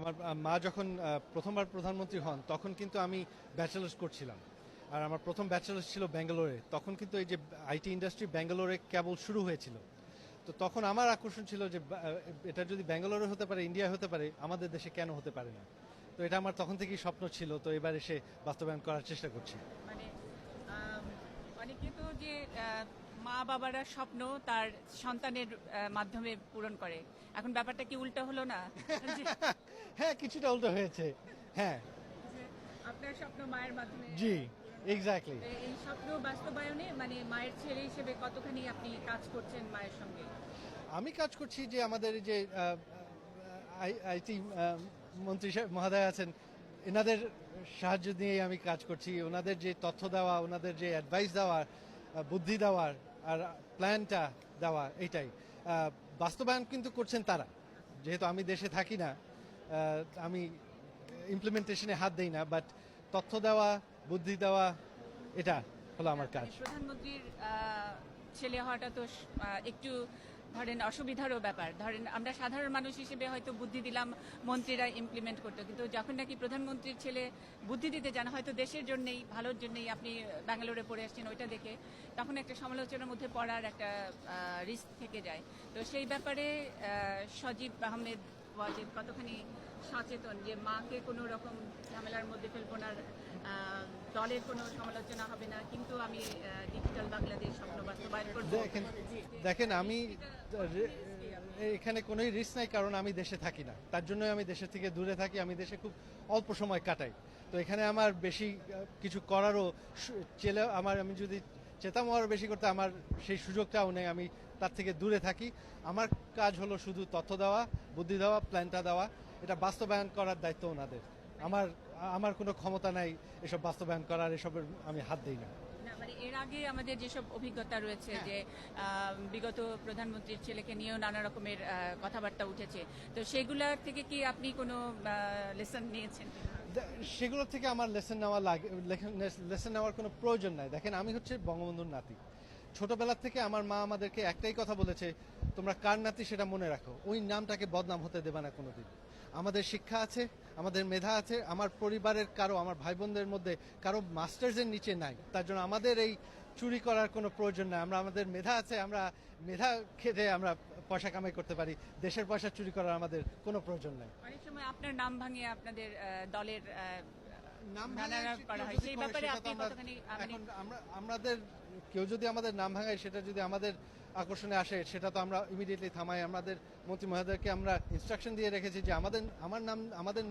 আমার মা যখন প্রথমবার প্রধানমন্ত্রী হন তখন কিন্তু আমি ব্যাচেলার্স করছিলাম। আর আমার প্রথম ব্যাচেলার্স ছিল ব্যাঙ্গালোরে। তখন কিন্তু এই যে আইটি ইন্ডাস্ট্রি ব্যাঙ্গালোরে কেবল শুরু হয়েছিল। তো তখন আমার আকর্ষণ ছিল যে এটা যদি ব্যাঙ্গালোরে হতে পারে, ইন্ডিয়া হতে পারে, আমাদের দেশে কেন হতে পারে না। তো এটা আমার তখন থেকেই স্বপ্ন ছিল, তো এবার এসে বাস্তবায়ন করার চেষ্টা করছি। মানে অনেকে তো যে মা বাবারা স্বপ্ন তার সন্তানের মাধ্যমে পূরণ করে, এখন ব্যাপারটা কি উল্টো হলো না? যে হ্যাঁ, কিছুটা উল্টো হয়েছে। হ্যাঁ, যে আপনার স্বপ্ন মায়ের মাধ্যমে জি, এক্স্যাক্টলি। এই স্বপ্ন বাস্তবায়নে মানে মায়ের ছেলে হিসেবে কতখানি আপনি কাজ করছেন মায়ের সঙ্গে? আমি কাজ করছি যে আমাদের এই যে আইটি মন্ত্রী মহোদয় আছেন, এনাদের সাহায্য নিয়েই আমি কাজ করছি। ওনাদের যে তথ্য দেওয়া, ওনাদের যে অ্যাডভাইস দেওয়া, বুদ্ধি দেওয়ার আর প্ল্যানটা দেওয়া, এইটাই বাস্তবায়ন কিন্তু করছেন তারা। যেহেতু আমি দেশে থাকি না, আমি ইমপ্লিমেন্টেশনে হাত দেই না, বাট তথ্য দেওয়া, বুদ্ধি দেওয়া, এটা হলো আমার কাজ। মানে প্রধানমন্ত্রীর ছেলে হওয়াটা তো একটু ধরেন অসুবিধারও ব্যাপার। ধরেন আমরা সাধারণ মানুষ হিসেবে হয়তো বুদ্ধি দিলাম, মন্ত্রীরা ইমপ্লিমেন্ট করতো, কিন্তু যখন নাকি প্রধানমন্ত্রীর ছেলে বুদ্ধি দিতে যান, হয়তো দেশের জন্যই, ভালোর জন্যই, আপনি ব্যাঙ্গালোরে পড়ে আসছেন ওইটা দেখে, তখন একটা সমালোচনার মধ্যে পড়ার একটা রিস্ক থেকে যায়। তো সেই ব্যাপারে সজীব আহমেদ ওয়াজেদ কতখানি সচেতন যে মাকে কোনো রকম ঝামেলার মধ্যে ফেলবো না, দলের কোনো সমালোচনা হবে না, কিন্তু আমি ডিজিটাল বাংলাদেশ স্বপ্ন বাস্তবায়ন করবো? দেখেন, আমি এখানে কোনো রিস্ক নাই, কারণ আমি দেশে থাকি না। তার জন্যই আমি দেশের থেকে দূরে থাকি। আমি দেশে খুব অল্প সময় কাটাই। তো এখানে আমার বেশি কিছু করারও আমি যদি চেতাম আরও বেশি করতে, আমার সেই সুযোগটাও নেই। আমি তার থেকে দূরে থাকি। আমার কাজ হলো শুধু তথ্য দেওয়া, বুদ্ধি দেওয়া, প্ল্যানটা দেওয়া। এটা বাস্তবায়ন করার দায়িত্ব ওনাদের। আমার আমার কোনো ক্ষমতা নাই এসব বাস্তবায়ন করার, এসবের আমি হাত দিই না। মানে এর আগে আমাদের যেসব অভিজ্ঞতা রয়েছে, যে বিগত প্রধানমন্ত্রীর ছেলেকে নিয়েও নানা রকমের কথাবার্তা উঠেছে, তো সেগুলোর থেকে কি আপনি কোনো লেসন নিয়েছেন? সেগুলো থেকে আমার লেসন নেওয়ার কোনো প্রয়োজন নাই। দেখেন, আমি হচ্ছে বঙ্গবন্ধুর নাতি। ছোটবেলা থেকে আমার মা আমাদেরকে একটাই কথা বলেছে, তোমরা কার নাতি সেটা মনে রাখো, ওই নামটাকে বদনাম হতে দেবে না কোনোদিন। আমাদের শিক্ষা আছে, আমাদের মেধা আছে। আমার পরিবারের কারো, আমার ভাই বোনদের মধ্যে কারো মাস্টার্সের নিচে নাই। তার জন্য আমাদের এই চুরি করার কোনো প্রয়োজন নাই। আমাদের মেধা আছে, আমরা মেধা খেতে আমরা পয়সা কামাই করতে পারি। দেশের পয়সা চুরি করার আমাদের কোনো প্রয়োজন নাই। অনেক সময় আপনার নাম ভাঙিয়ে আপনাদের দলের নাম করা হয়, সেই ব্যাপারে আপনি কতখানি আমাদের কেউ যদি আমাদের নাম ভাঙায়, সেটা যদি আমাদের আকর্ষণে আসে, সেটা তো আমরা ইমিডিয়েটলি থামাই। আমাদের মন্ত্রী মহোদয়কে আমরা ইনস্ট্রাকশন দিয়ে রেখেছি যে আমার নাম আমাদের